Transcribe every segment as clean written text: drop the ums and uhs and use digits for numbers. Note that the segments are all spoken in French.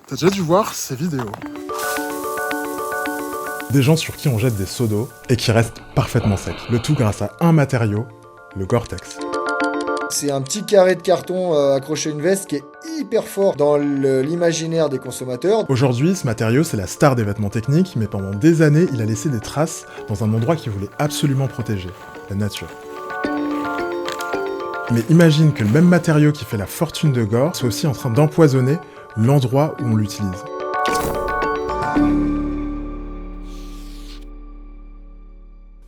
T'as déjà dû voir ces vidéos? Des gens sur qui on jette des seaux d'eau et qui restent parfaitement secs. Le tout grâce à un matériau, le Gore-Tex. C'est un petit carré de carton accroché à une veste qui est hyper fort dans l'imaginaire des consommateurs. Aujourd'hui, ce matériau, c'est la star des vêtements techniques, mais pendant des années, il a laissé des traces dans un endroit qu'il voulait absolument protéger, la nature. Mais imagine que le même matériau qui fait la fortune de Gore soit aussi en train d'empoisonner l'endroit où on l'utilise.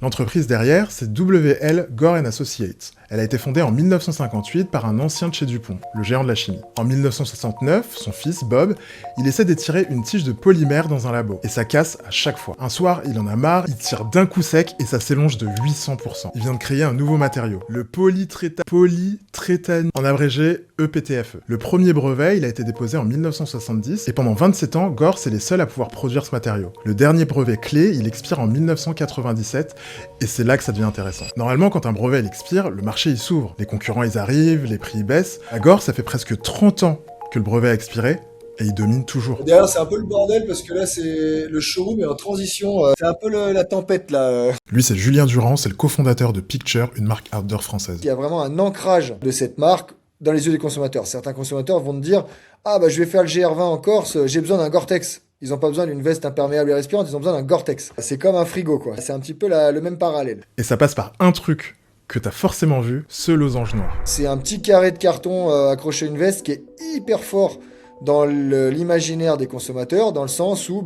L'entreprise derrière, c'est WL Gore & Associates. Elle a été fondée en 1958 par un ancien de chez Dupont, le géant de la chimie. En 1969, son fils, Bob, il essaie d'étirer une tige de polymère dans un labo. Et ça casse à chaque fois. Un soir, il en a marre, il tire d'un coup sec et ça s'élonge de 800%. Il vient de créer un nouveau matériau, le polytrétane, en abrégé EPTFE. Le premier brevet, il a été déposé en 1970 et pendant 27 ans, Gore, c'est les seuls à pouvoir produire ce matériau. Le dernier brevet clé, il expire en 1997 et c'est là que ça devient intéressant. Normalement, quand un brevet il expire, le marché il s'ouvre. Les concurrents ils arrivent, les prix ils baissent. À Gore, ça fait presque 30 ans que le brevet a expiré et il domine toujours. Derrière, c'est un peu le bordel parce que là, c'est le showroom est en transition. C'est un peu la tempête là. Lui, c'est Julien Durand, c'est le cofondateur de Picture, une marque outdoor française. Il y a vraiment un ancrage de cette marque dans les yeux des consommateurs. Certains consommateurs vont te dire « Ah bah je vais faire le GR20 en Corse, j'ai besoin d'un Gore-Tex ». Ils n'ont pas besoin d'une veste imperméable et respirante, ils ont besoin d'un Gore-Tex. C'est comme un frigo quoi. C'est un petit peu le même parallèle. Et ça passe par un truc que t'as forcément vu, ce losange noir. C'est un petit carré de carton accroché à une veste qui est hyper fort dans l'imaginaire des consommateurs, dans le sens où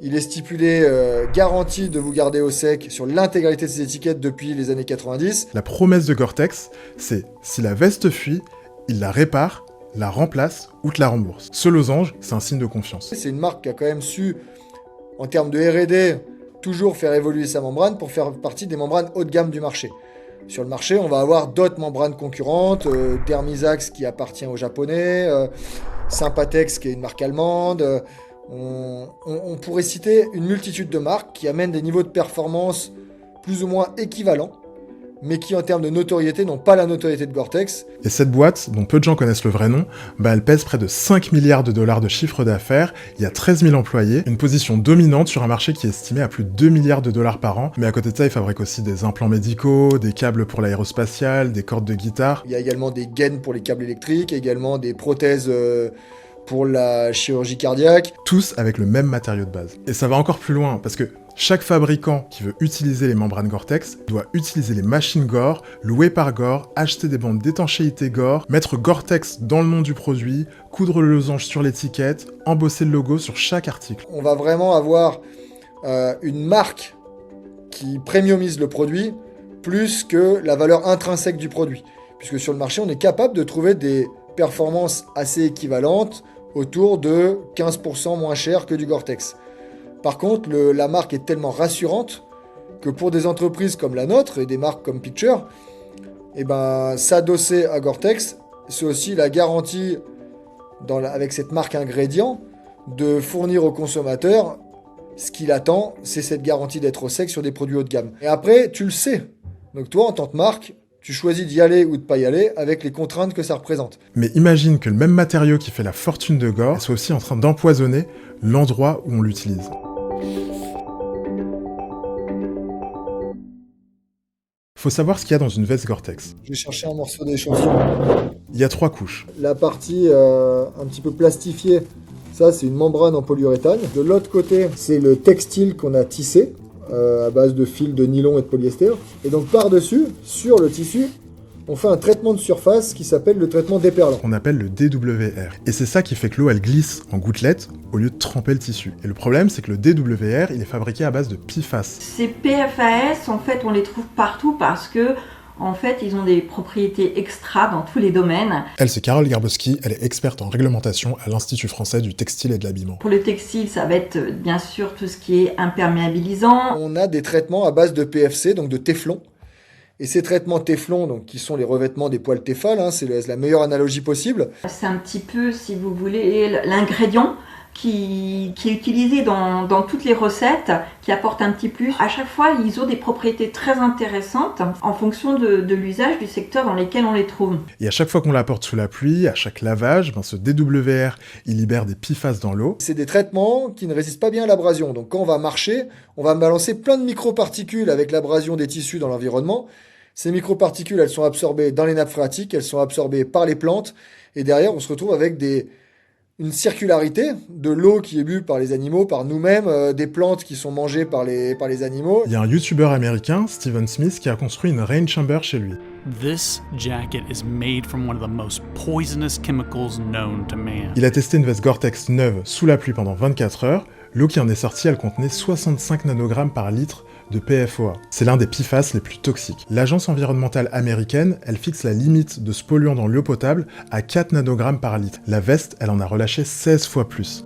il est stipulé garantie de vous garder au sec sur l'intégralité de ces étiquettes depuis les années 90. La promesse de Gore-Tex, c'est si la veste fuit, il la répare, la remplace ou te la rembourse. Ce losange, c'est un signe de confiance. C'est une marque qui a quand même su, en termes de R&D, toujours faire évoluer sa membrane pour faire partie des membranes haut de gamme du marché. Sur le marché, on va avoir d'autres membranes concurrentes, Thermisax qui appartient aux Japonais, Sympatex qui est une marque allemande. On pourrait citer une multitude de marques qui amènent des niveaux de performance plus ou moins équivalents, mais qui en termes de notoriété n'ont pas la notoriété de Gore-Tex. Et cette boîte, dont peu de gens connaissent le vrai nom, elle pèse près de 5 milliards de dollars de chiffre d'affaires, il y a 13 000 employés, une position dominante sur un marché qui est estimé à plus de 2 milliards de dollars par an, mais à côté de ça, ils fabriquent aussi des implants médicaux, des câbles pour l'aérospatiale, des cordes de guitare. Il y a également des gaines pour les câbles électriques, également des prothèses pour la chirurgie cardiaque. Tous avec le même matériau de base. Et ça va encore plus loin, parce que chaque fabricant qui veut utiliser les membranes Gore-Tex doit utiliser les machines Gore, louées par Gore, acheter des bandes d'étanchéité Gore, mettre Gore-Tex dans le nom du produit, coudre le losange sur l'étiquette, embosser le logo sur chaque article. On va vraiment avoir une marque qui premiumise le produit plus que la valeur intrinsèque du produit. Puisque sur le marché, on est capable de trouver des performances assez équivalentes autour de 15% moins cher que du Gore-Tex. Par contre, la marque est tellement rassurante que pour des entreprises comme la nôtre et des marques comme Picture, s'adosser à Gore-Tex, c'est aussi la garantie, avec cette marque ingrédient, de fournir au consommateur ce qu'il attend, c'est cette garantie d'être au sec sur des produits haut de gamme. Et après, tu le sais. Donc toi, en tant que marque, tu choisis d'y aller ou de pas y aller avec les contraintes que ça représente. Mais imagine que le même matériau qui fait la fortune de Gore soit aussi en train d'empoisonner l'endroit où on l'utilise. Faut savoir ce qu'il y a dans une veste Gore-Tex. Je vais chercher un morceau d'échantillon. Il y a 3 couches. La partie un petit peu plastifiée, ça c'est une membrane en polyuréthane. De l'autre côté, c'est le textile qu'on a tissé à base de fils de nylon et de polyester. Et donc par-dessus, sur le tissu, on fait un traitement de surface qui s'appelle le traitement déperlant. On appelle le DWR. Et c'est ça qui fait que l'eau, elle glisse en gouttelettes au lieu de tremper le tissu. Et le problème, c'est que le DWR, il est fabriqué à base de PFAS. Ces PFAS, en fait, on les trouve partout parce que, en fait, ils ont des propriétés extra dans tous les domaines. Elle, c'est Carole Garbowski, elle est experte en réglementation à l'Institut français du textile et de l'habillement. Pour le textile, ça va être bien sûr tout ce qui est imperméabilisant. On a des traitements à base de PFC, donc de téflon. Et ces traitements téflon, donc, qui sont les revêtements des poils Tefal, c'est la meilleure analogie possible. C'est un petit peu, si vous voulez, l'ingrédient qui est utilisé dans toutes les recettes, qui apporte un petit plus. À chaque fois, ils ont des propriétés très intéressantes en fonction de l'usage du secteur dans lequel on les trouve. Et à chaque fois qu'on l'apporte sous la pluie, à chaque lavage, ce DWR, il libère des PFAS dans l'eau. C'est des traitements qui ne résistent pas bien à l'abrasion. Donc quand on va marcher, on va balancer plein de microparticules avec l'abrasion des tissus dans l'environnement. Ces microparticules, elles sont absorbées dans les nappes phréatiques, elles sont absorbées par les plantes, et derrière, on se retrouve avec une circularité de l'eau qui est bue par les animaux, par nous-mêmes, des plantes qui sont mangées par les animaux. Il y a un youtubeur américain, Steven Smith, qui a construit une rain chamber chez lui. This jacket is made from one of the most poisonous chemicals known to man. Il a testé une veste Gore-Tex neuve sous la pluie pendant 24 heures. L'eau qui en est sortie, elle contenait 65 nanogrammes par litre de PFOA. C'est l'un des PFAS les plus toxiques. L'agence environnementale américaine, elle fixe la limite de ce polluant dans l'eau potable à 4 nanogrammes par litre. La veste, elle en a relâché 16 fois plus.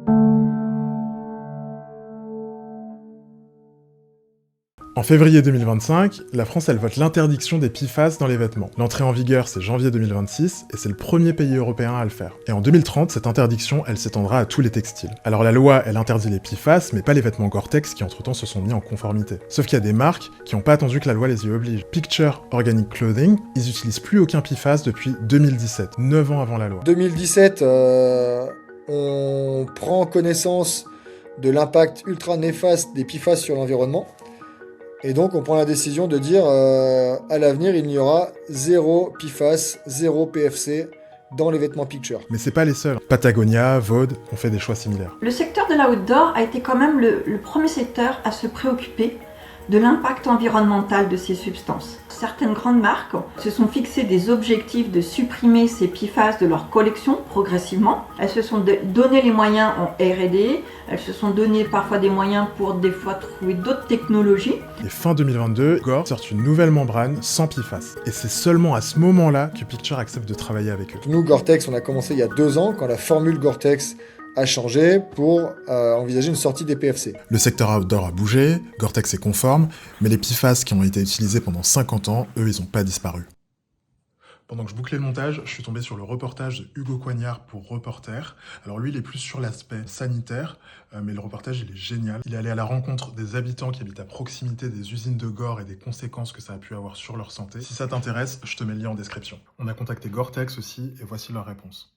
En février 2025, la France elle vote l'interdiction des PFAS dans les vêtements. L'entrée en vigueur c'est janvier 2026 et c'est le premier pays européen à le faire. Et en 2030, cette interdiction elle s'étendra à tous les textiles. Alors la loi elle interdit les PFAS mais pas les vêtements Gore-Tex qui entre-temps se sont mis en conformité. Sauf qu'il y a des marques qui n'ont pas attendu que la loi les y oblige. Picture Organic Clothing, ils utilisent plus aucun PFAS depuis 2017, 9 ans avant la loi. 2017, on prend connaissance de l'impact ultra néfaste des PFAS sur l'environnement. Et donc, on prend la décision de dire à l'avenir, il n'y aura zéro PFAS, zéro PFC dans les vêtements Picture. Mais c'est pas les seuls. Patagonia, Vaude ont fait des choix similaires. Le secteur de l'outdoor a été quand même le premier secteur à se préoccuper de l'impact environnemental de ces substances. Certaines grandes marques se sont fixées des objectifs de supprimer ces PFAS de leur collection progressivement. Elles se sont donné les moyens en R&D, elles se sont donné parfois des moyens pour des fois trouver d'autres technologies. Et fin 2022, Gore sort une nouvelle membrane sans PFAS. Et c'est seulement à ce moment-là que Picture accepte de travailler avec eux. Nous, Gore-Tex, on a commencé il y a 2 ans, quand la formule Gore-Tex a changé pour envisager une sortie des PFC. Le secteur outdoor a bougé, Gore-Tex est conforme, mais les PFAS qui ont été utilisés pendant 50 ans, eux, ils n'ont pas disparu. Pendant que je bouclais le montage, je suis tombé sur le reportage de Hugo Coignard pour Reporter. Alors lui, il est plus sur l'aspect sanitaire, mais le reportage, il est génial. Il est allé à la rencontre des habitants qui habitent à proximité des usines de Gore et des conséquences que ça a pu avoir sur leur santé. Si ça t'intéresse, je te mets le lien en description. On a contacté Gore-Tex aussi, et voici leur réponse.